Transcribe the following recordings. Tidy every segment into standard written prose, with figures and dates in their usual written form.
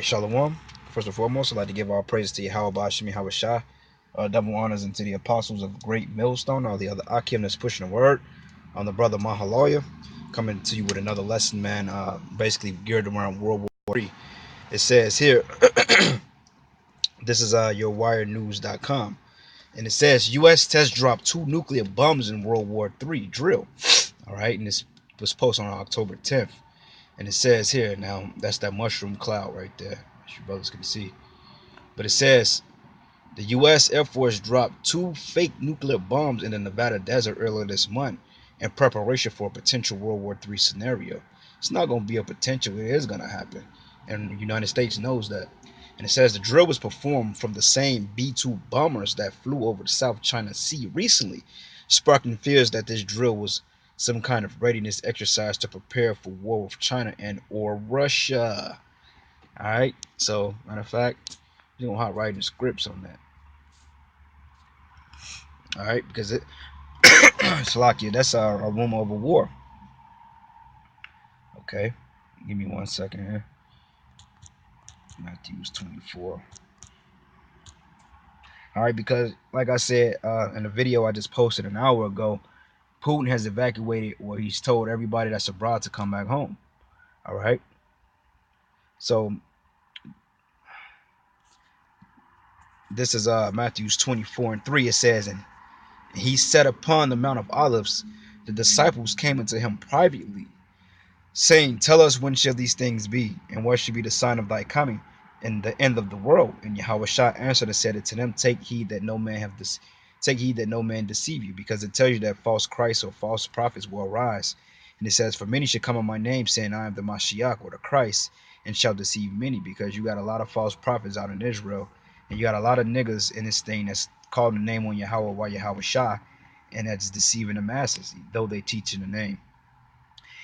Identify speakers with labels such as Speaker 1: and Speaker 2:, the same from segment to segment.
Speaker 1: Shalom. First and foremost, I'd like to give all praise to Yahweh Bashim Yahweh Shah. Double honors into the apostles of Great Millstone, all the other Akim that's pushing the word. I'm the brother Mahaloya, coming to you with another lesson, man, basically geared around World War III. It says here, this is yourwirenews.com, and it says U.S. test dropped 2 nuclear bombs in World War III drill. All right, and this was posted on October 10th. And it says here, now that's that mushroom cloud right there, as you brothers can see. But it says the U.S. Air Force dropped 2 fake nuclear bombs in the Nevada desert earlier this month in preparation for a potential World War III scenario. It's not going to be a potential, it is going to happen. And the United States knows that. And it says the drill was performed from the same B-2 bombers that flew over the South China Sea recently, sparking fears that this drill was some kind of readiness exercise to prepare for war with China and or Russia. All right. So, matter of fact, you're gonna hot writing scripts on that. All right, because it Slovakia, that's a rumor of a war. Okay, give me 1 second here. Matthews 24. All right, because like I said in the video I just posted an hour ago, Putin has evacuated, or he's told everybody that's abroad to come back home. All right, so this is Matthews 24:3. It says, and he sat upon the Mount of Olives. The disciples came unto him privately, saying, tell us when shall these things be, and what shall be the sign of thy coming, and the end of the world? And Yahushua answered and said unto them, take heed that no man deceive you, because it tells you that false Christs or false prophets will arise. And it says, for many shall come in my name, saying, I am the Mashiach, or the Christ, and shall deceive many. Because you got a lot of false prophets out in Israel, and you got a lot of niggas in this thing that's calling the name on Yahweh while Yahushua, and that's deceiving the masses, though they teach in the name.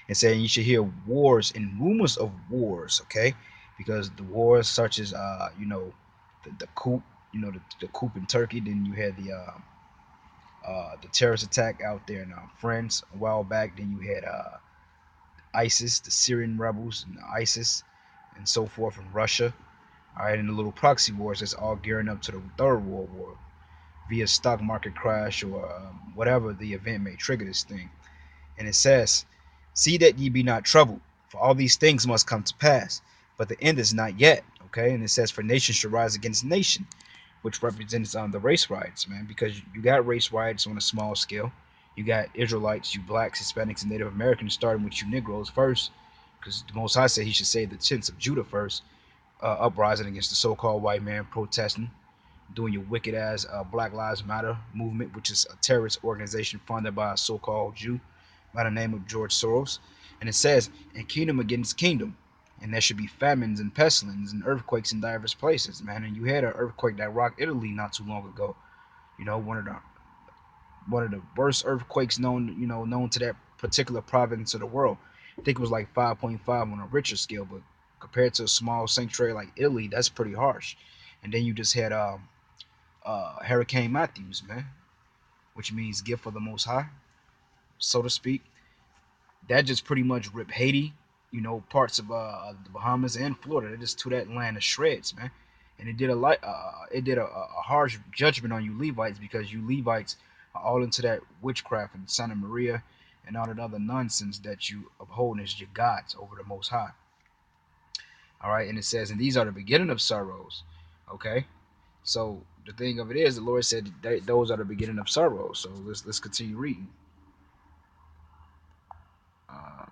Speaker 1: And saying you should hear wars and rumors of wars, okay? Because the wars such as the coup, the coup in Turkey. Then you had the terrorist attack out there in France a while back. Then you had ISIS, the Syrian rebels, and ISIS, and so forth in Russia. All right, and the little proxy wars that's all gearing up to the Third World War via stock market crash or whatever the event may trigger this thing. And it says, see that ye be not troubled, for all these things must come to pass, but the end is not yet. Okay, and it says, for nation shall rise against nation, which represents the race riots, man, because you got race riots on a small scale. You got Israelites, you blacks, Hispanics, and Native Americans, starting with you Negroes first, because the Most High said he should save the tents of Judah first, uprising against the so-called white man, protesting, doing your wicked ass Black Lives Matter movement, which is a terrorist organization funded by a so-called Jew by the name of George Soros. And it says, and kingdom against kingdom, and there should be famines and pestilence and earthquakes in diverse places, man. And you had an earthquake that rocked Italy not too long ago. One of the worst earthquakes known to that particular province of the world. I think it was like 5.5 on a Richter scale, but compared to a small sanctuary like Italy, that's pretty harsh. And then you just had Hurricane Matthews, man, which means gift of the Most High, so to speak. That just pretty much ripped Haiti, parts of the Bahamas and Florida. They just tore that land to shreds, man. And it did a harsh judgment on you Levites, because you Levites are all into that witchcraft and Santa Maria and all that other nonsense that you uphold as your gods over the Most High. All right, and it says, and these are the beginning of sorrows. Okay, so the thing of it is, the Lord said those are the beginning of sorrows. So let's continue reading.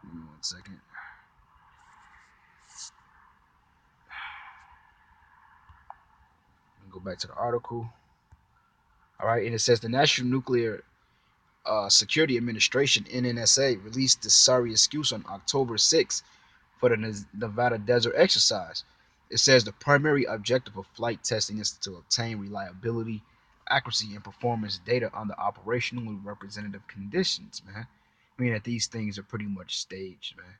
Speaker 1: Give me 1 second. Go back to the article. All right, and it says the National Nuclear Security Administration (NNSA) released this sorry excuse on October 6th for the Nevada desert exercise. It says the primary objective of flight testing is to obtain reliability, accuracy, and performance data under operationally representative conditions, man. I mean that these things are pretty much staged, man.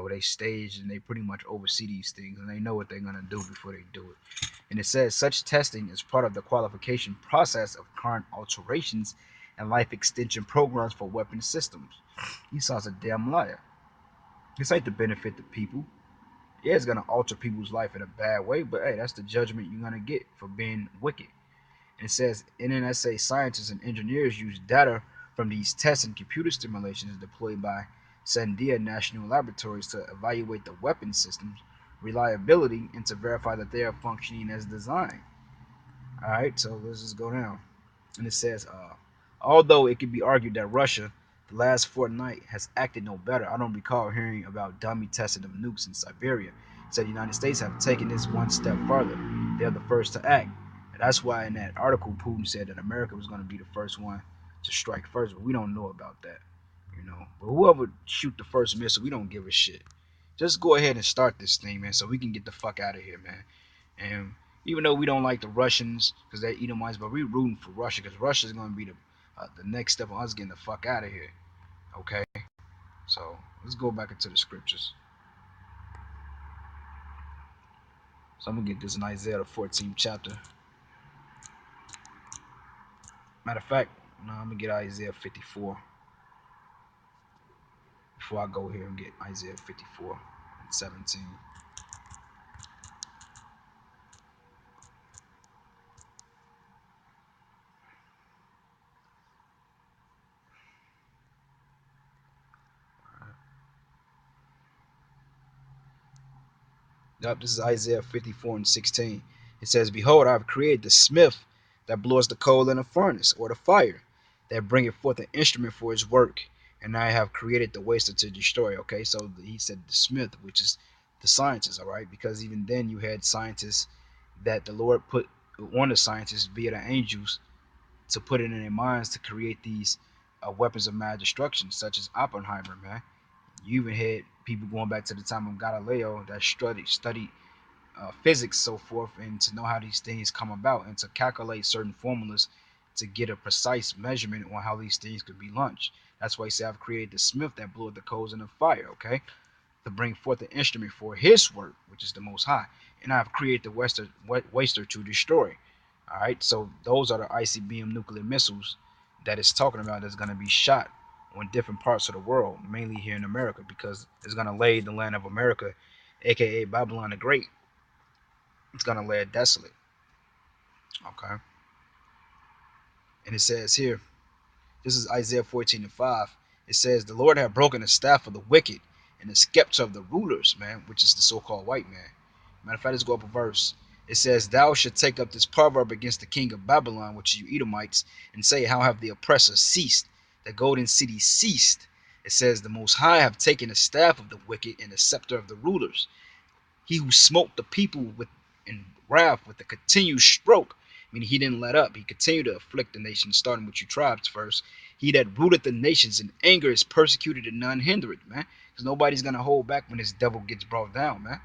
Speaker 1: They stage and they pretty much oversee these things, and they know what they're gonna do before they do it. And it says such testing is part of the qualification process of current alterations and life extension programs for weapon systems. Esau's a damn liar. This ain't to benefit the people. Yeah, it's gonna alter people's life in a bad way, but hey, that's the judgment you're gonna get for being wicked. And it says in an essay, scientists and engineers use data from these tests and computer simulations deployed by Sandia National Laboratories to evaluate the weapon system's reliability and to verify that they are functioning as designed. All right, so let's just go down. And it says, although it could be argued that Russia, the last fortnight, has acted no better, I don't recall hearing about dummy testing of nukes in Siberia. It said the United States have taken this one step further. They are the first to act. And that's why in that article, Putin said that America was going to be the first one to strike first, but we don't know about that. You know, but whoever shoot the first missile, we don't give a shit. Just go ahead and start this thing, man, so we can get the fuck out of here, man. And even though we don't like the Russians because they're Edomites, but we're rooting for Russia because Russia is going to be the next step on us getting the fuck out of here. Okay, so let's go back into the scriptures. So I'm gonna get this in Isaiah the 14th chapter. Matter of fact, no, I'm gonna get Isaiah 54 before I go here and get Isaiah 54 and 17. Yep, this is Isaiah 54 and 16. It says, behold, I have created the smith that blows the coal in a furnace, or the fire that bringeth forth an instrument for his work. And I have created the waster to destroy. Okay, so he said the smith, which is the scientists, all right? Because even then you had scientists that the Lord put on the scientists via the angels to put it in their minds to create these weapons of mass destruction, such as Oppenheimer, man. You even had people going back to the time of Galileo that studied physics, so forth, and to know how these things come about and to calculate certain formulas to get a precise measurement on how these things could be launched. That's why he said, I've created the smith that blew the coals in the fire, okay, to bring forth the instrument for his work, which is the Most High. And I've created the waster to destroy. All right, so those are the ICBM nuclear missiles that it's talking about that's going to be shot on different parts of the world, mainly here in America, because it's going to lay the land of America, aka Babylon the Great, it's going to lay it desolate. Okay. And it says here, this is Isaiah 14 and 5. It says, the Lord hath broken the staff of the wicked and the scepter of the rulers, man, which is the so called white man. Matter of fact, let's go up a verse. It says, thou should take up this proverb against the king of Babylon, which is you Edomites, and say, how have the oppressor ceased? The golden city ceased. It says, the Most High have taken the staff of the wicked and the scepter of the rulers. He who smote the people with in wrath with a continued stroke, meaning he didn't let up. He continued to afflict the nations, starting with you tribes first. He that rooted the nations in anger is persecuted and none hindered, man. Because nobody's gonna hold back when this devil gets brought down, man.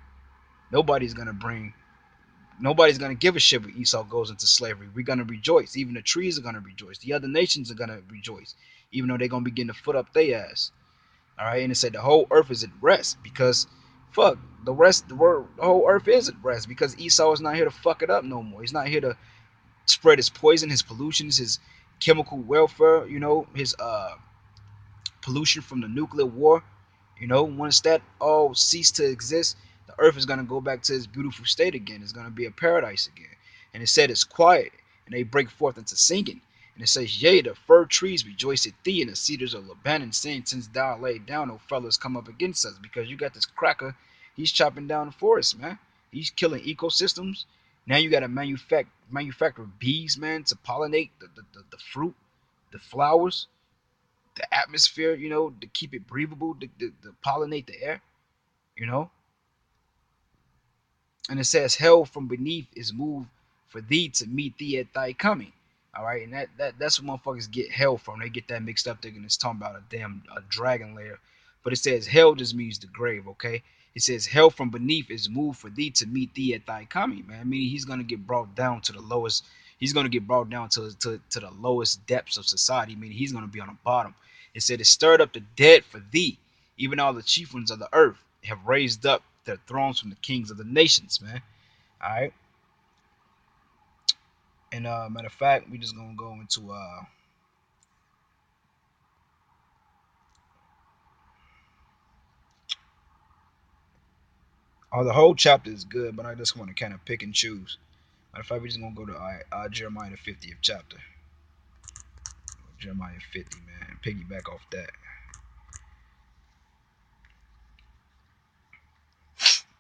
Speaker 1: Nobody's gonna bring. Nobody's gonna give a shit when Esau goes into slavery. We're gonna rejoice. Even the trees are gonna rejoice. The other nations are gonna rejoice, even though they're gonna begin to foot up their ass. All right, and it said the whole earth is at rest because fuck the whole earth is at rest because Esau is not here to fuck it up no more. He's not here to spread his poison, his pollutions, his chemical welfare, his pollution from the nuclear war. Once that all cease to exist, the earth is gonna go back to its beautiful state again. It's gonna be a paradise again. And it said it's quiet, and they break forth into singing. And it says, yea, the fir trees rejoice at thee, and the cedars of Lebanon, saying, since thou laid down, no fellows come up against us, because you got this cracker, he's chopping down the forest, man. He's killing ecosystems. Now you got to manufacture bees, man, to pollinate the fruit, the flowers, the atmosphere, to keep it breathable, to pollinate the air, you know. And it says, hell from beneath is moved for thee to meet thee at thy coming. All right, and that's what motherfuckers get hell from. They get that mixed up, thinking it's talking about a dragon lair. But it says hell just means the grave, okay? It says hell from beneath is moved for thee to meet thee at thy coming, man. Meaning he's gonna get brought down to the lowest. He's gonna get brought down to the lowest depths of society. Meaning he's gonna be on the bottom. It said it stirred up the dead for thee. Even all the chief ones of the earth have raised up their thrones from the kings of the nations, man. All right. And matter of fact, we just gonna go into Oh, the whole chapter is good, but I just want to kind of pick and choose. Matter of fact, we're just gonna go to Jeremiah the 50th chapter. Jeremiah 50, man. Piggyback off that.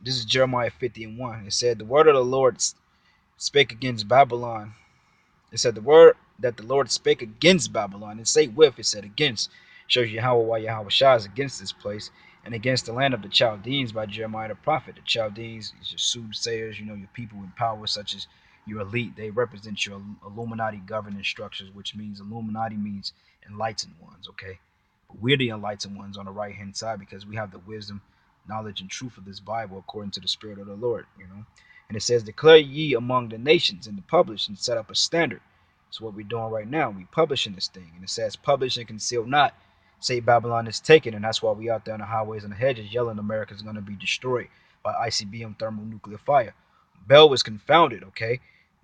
Speaker 1: This is Jeremiah 50 and 1. It said, "The word of the Lord spake against Babylon." It said the word that the Lord spake against Babylon. It say with, it said against. Shows you how why Yahweh Shah is against this place and against the land of the Chaldeans by Jeremiah the prophet. The Chaldeans is your soothsayers, your people in power such as your elite. They represent your Illuminati governance structures, which means Illuminati means enlightened ones, okay? But we're the enlightened ones on the right hand side because we have the wisdom, knowledge, and truth of this Bible according to the Spirit of the Lord. And it says, "Declare ye among the nations, and to publish and set up a standard." So what we're doing right now, we publishing this thing. And it says, "Publish and conceal not. Say Babylon is taken." And that's why we out there on the highways and the hedges yelling America is going to be destroyed by ICBM thermonuclear fire. Bel was confounded, okay?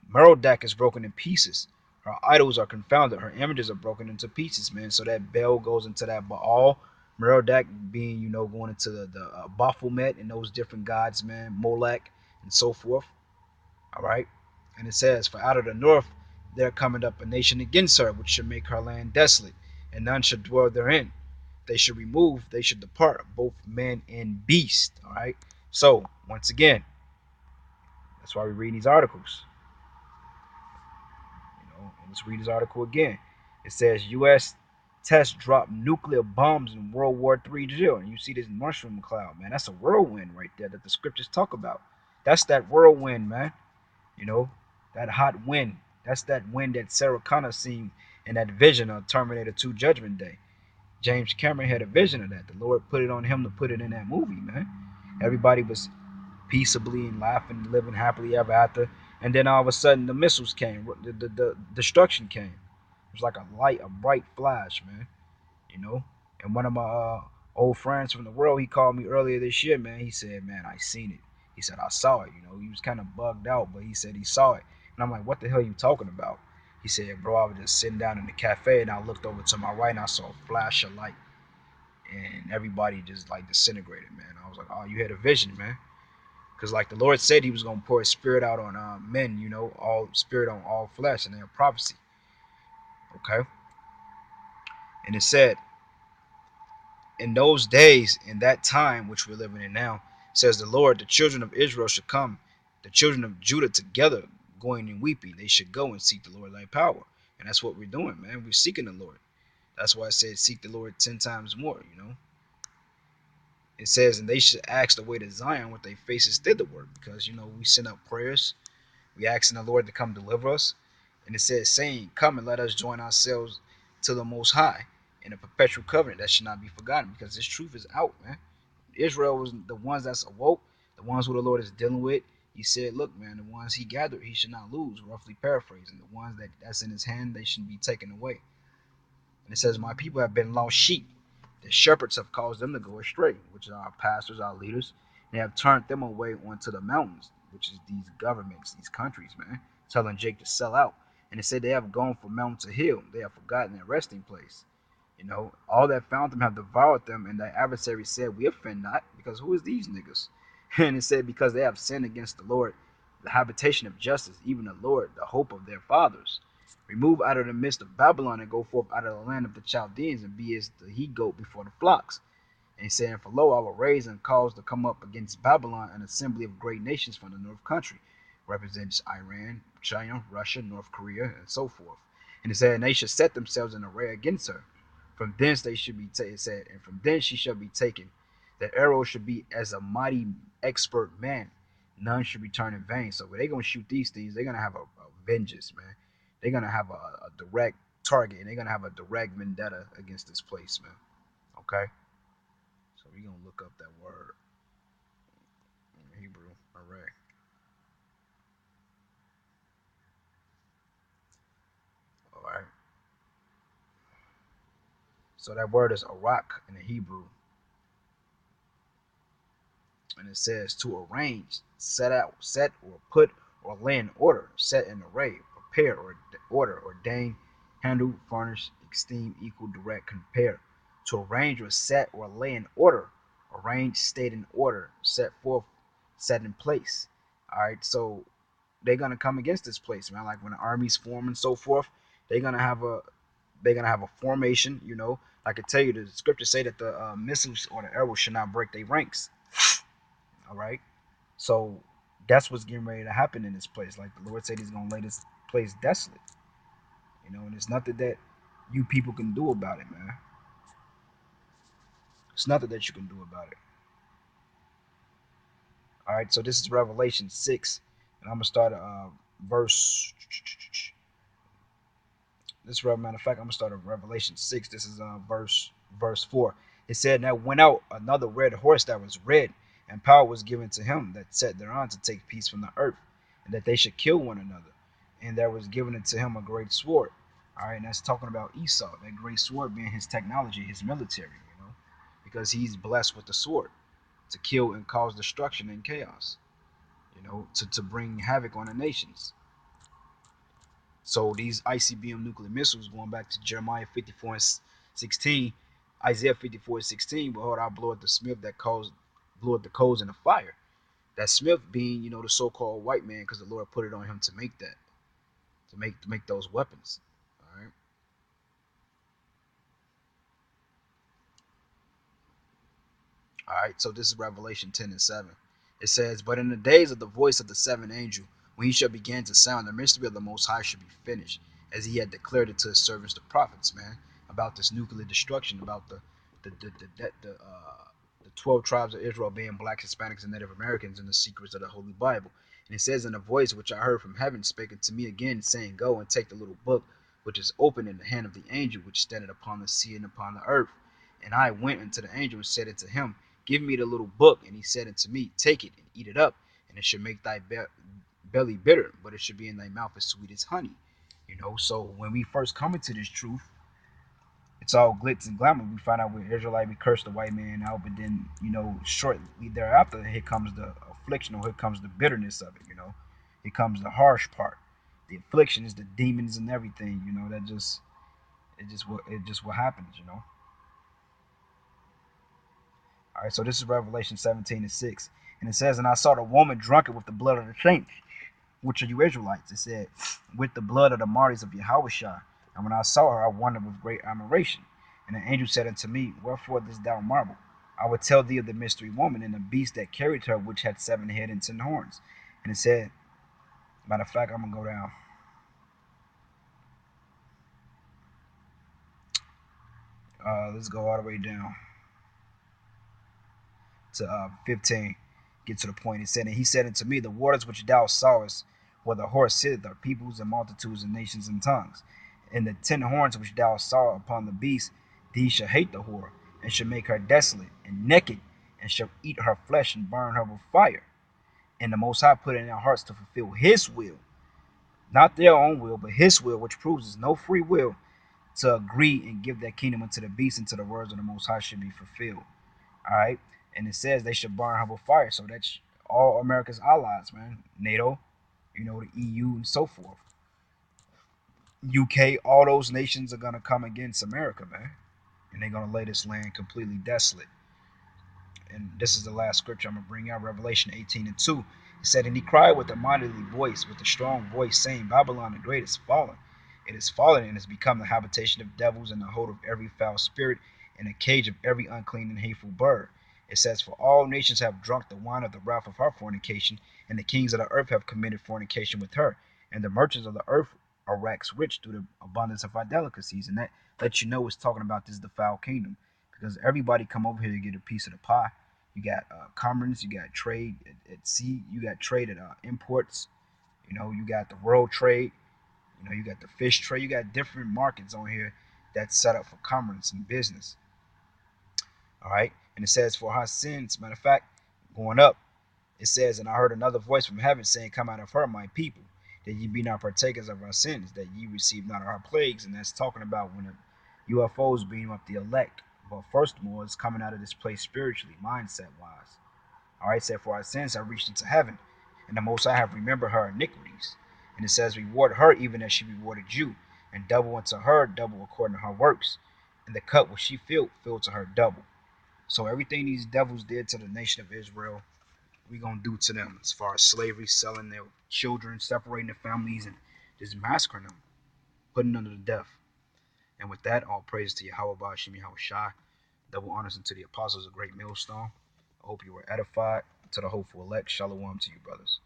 Speaker 1: Merodach is broken in pieces. Her idols are confounded. Her images are broken into pieces, man. So that Bel goes into that Baal. Merodach being, going into the Baphomet and those different gods, man. Molech and so forth. All right. And it says, "For out of the north there cometh up a nation against her, which should make her land desolate, and none should dwell therein. They should remove, they should depart, both man and beast." All right. So, once again, that's why we read these articles. And let's read this article again. It says, "U.S. test drop nuclear bombs in World War III drill." And you see this mushroom cloud, man. That's a whirlwind right there that the scriptures talk about. That's that whirlwind, man. You know, that hot wind. That's that wind that Sarah Connor seen in that vision of Terminator 2 Judgment Day. James Cameron had a vision of that. The Lord put it on him to put it in that movie, man. Everybody was peaceably and laughing and living happily ever after. And then all of a sudden the missiles came. The destruction came. It was like a light, a bright flash, man. You know? And one of my old friends from the world, he called me earlier this year, man. He said, "Man, I seen it." He said, "I saw it." He was kind of bugged out, but he said he saw it. And I'm like, "What the hell are you talking about?" He said, "Bro, I was just sitting down in the cafe and I looked over to my right and I saw a flash of light and everybody just like disintegrated, man." I was like, "Oh, you had a vision, man." Because like the Lord said he was going to pour his spirit out on men, all spirit on all flesh and their prophecy. Okay. And it said, "In those days, in that time which we're living in now, says the Lord, the children of Israel should come, the children of Judah together, going and weeping. They should go and seek the Lord like power." And that's what we're doing, man. We're seeking the Lord. That's why I said seek the Lord 10 times more. It says, "And they should ask the way to Zion with their faces thitherward," because, we send up prayers. We asking the Lord to come deliver us. And it says, saying, "Come and let us join ourselves to the Most High in a perpetual covenant that should not be forgotten," because this truth is out, man. Israel was the ones that's awoke, the ones who the Lord is dealing with. He said, "Look, man, the ones he gathered, he should not lose," roughly paraphrasing. The ones that's in his hand, they shouldn't be taken away. And it says, "My people have been lost sheep. The shepherds have caused them to go astray," which are our pastors, our leaders. They have turned them away onto the mountains, which is these governments, these countries, man, telling Jake to sell out. And it said they have gone from mountain to hill. They have forgotten their resting place. All that found them have devoured them, and their adversary said, "We offend not, because who is these niggas?" And it said, "Because they have sinned against the Lord, the habitation of justice, even the Lord, the hope of their fathers. Remove out of the midst of Babylon, and go forth out of the land of the Chaldeans, and be as the he goat before the flocks." And he said, "For lo, I will raise and cause to come up against Babylon an assembly of great nations from the north country," represents Iran, China, Russia, North Korea, and so forth. And it said, "And they should set themselves in array against her. From thence they should be taken," it said, "and from thence she shall be taken. The arrow should be as a mighty expert man. None should return in vain." So when they're gonna shoot these things, they're gonna have a vengeance, man. They're gonna have a direct target, and they're gonna have a direct vendetta against this place, man. Okay. So we're gonna look up that word in Hebrew, array. All right. So that word is arak in the Hebrew, and it says to arrange, set out, set or put or lay in order, set in array, prepare or order, ordain, handle, furnish, esteem, equal, direct, compare. To arrange or set or lay in order, arrange, state in order, set forth, set in place. All right, so they're gonna come against this place, man. Like when the armies form and so forth, they're gonna have a they're gonna have a formation. You know, I could tell you the scriptures say that the missiles or the arrows should not break their ranks. All right, so that's what's getting ready to happen in this place. Like the Lord said, He's gonna lay this place desolate. You know, and there's nothing that you people can do about it, man. It's nothing that you can do about it. All right, so this is Revelation 6, and I'm gonna start at verse. This matter of fact, I'm gonna start at Revelation 6. This is verse 4. It said, "Now went out another red horse that was red, and power was given to him that sat thereon to take peace from the earth, and that they should kill one another. And there was given unto him a great sword." All right, and that's talking about Esau. That great sword being his technology, his military. You know, because he's blessed with the sword to kill and cause destruction and chaos. You know, to bring havoc on the nations. So these ICBM nuclear missiles, going back to Jeremiah 54 and 16, Isaiah 54 and 16, behold, I blow at the smith that caused blew at the coals in the fire. That smith being, you know, the so-called white man, because the Lord put it on him to make that, to make those weapons. All right. All right, so this is Revelation 10 and 7. It says, "But in the days of the voice of the seventh angel, when he shall begin to sound, the mystery of the Most High should be finished, as he had declared it to his servants, the prophets," man, about this nuclear destruction, about the 12 tribes of Israel being blacks, Hispanics, and Native Americans, and the secrets of the Holy Bible. And it says, "In a voice which I heard from heaven spake unto me again, saying, Go and take the little book which is open in the hand of the angel which standeth upon the sea and upon the earth. And I went unto the angel and said unto him, Give me the little book. And he said unto me, Take it and eat it up, and it should make thy belly bitter, but it should be in thy mouth as sweet as honey." You know, so when we first come into this truth, it's all glitz and glamour. We find out we're Israelite, we curse the white man out, but then, you know, shortly thereafter, here comes the affliction, or here comes the bitterness of it, you know. Here comes the harsh part. The affliction is the demons and everything, you know, that just it just what happens, you know. All right, so this is Revelation 17 and 6. And it says, "And I saw the woman drunken with the blood of the saints, which are you Israelites." It said, "with the blood of the martyrs of Yahushua. And when I saw her, I wondered with great admiration. And the angel said unto me, Wherefore dost thou marvel? I will tell thee of the mystery woman and the beast that carried her, which had 7 heads and 10 horns." And it said, matter of fact, I'm going to go down. Let's go all the way down to 15. Get to the point. It said, "And he said unto me, The waters which thou sawest, where the horse sitteth, are peoples and multitudes and nations and tongues. And the 10 horns which thou saw upon the beast, these shall hate the whore, and shall make her desolate and naked, and shall eat her flesh and burn her with fire. And the Most High put it in their hearts to fulfill his will," not their own will, but his will, which proves there's no free will, "to agree and give their kingdom unto the beast until the words of the Most High should be fulfilled." All right. And it says they should burn her with fire. So that's all America's allies, man. NATO, you know, the EU and so forth. UK, all those nations are going to come against America, man. And they're going to lay this land completely desolate. And this is the last scripture I'm going to bring out, Revelation 18 and 2. It said, "And he cried with a mighty voice, with a strong voice, saying, Babylon the great is fallen. It is fallen and has become the habitation of devils and the hold of every foul spirit and a cage of every unclean and hateful bird." It says, "For all nations have drunk the wine of the wrath of her fornication, and the kings of the earth have committed fornication with her. And the merchants of the earth are waxed rich through the abundance of our delicacies." And that lets you know it's talking about this defiled kingdom, because everybody come over here to get a piece of the pie. You got commerce, you got trade at sea, you got trade at imports. You know, you got the world trade. You know, you got the fish trade. You got different markets on here that's set up for commerce and business. All right, and it says, "For her sins," matter of fact, going up, it says, "And I heard another voice from heaven saying, Come out of her, my people, that ye be not partakers of our sins, that ye receive not our plagues." And that's talking about when the UFOs beam up the elect. But first of all, it's coming out of this place spiritually, mindset wise. All right, said, "For our sins have reached into heaven, and the Most High have remembered her iniquities." And it says, "Reward her even as she rewarded you, and double unto her, double according to her works. And the cup which she filled to her double." So everything these devils did to the nation of Israel we gonna do to them as far as slavery, selling their children, separating their families, and just massacring them, putting them to death. And with that, all praise to Yahweh Ba'ashim Yahweh Shai. Double honors unto the apostles of Great Millstone. I hope you were edified. To the hopeful elect, shalom to you, brothers.